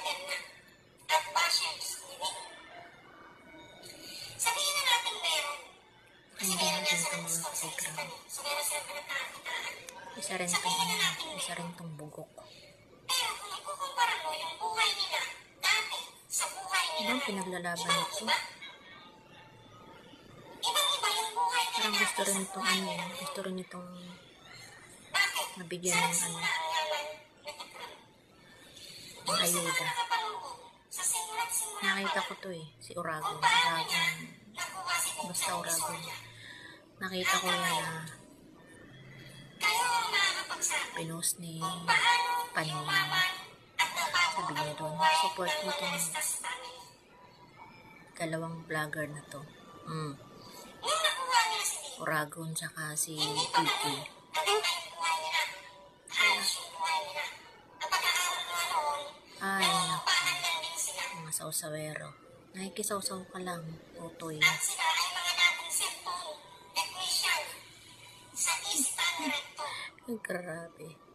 better na. At partials living. Sabihin na natin meron. Kasi meron yan sa Gusto sa isipan. So meron sila pinagkakitaan. Isa rin tong bugok. Pero kung ikukumpara mo yung buhay nila dati sa buhay nila Ibang pinaglalaban ito. Ibang-iba yung buhay nila. Parang gusto rin itong nabigyan ng ayuda. Nakita ko to si Uragon. Basta Uragon. Nakita ko yan na pinost ni Panina. Sabi niya doon, support mo itong dalawang vlogger na to. Uragon tsaka si Kiki. Ay, naku. Mga sausawero. Nakikisawsaw ka lang, Totoy. Grabe.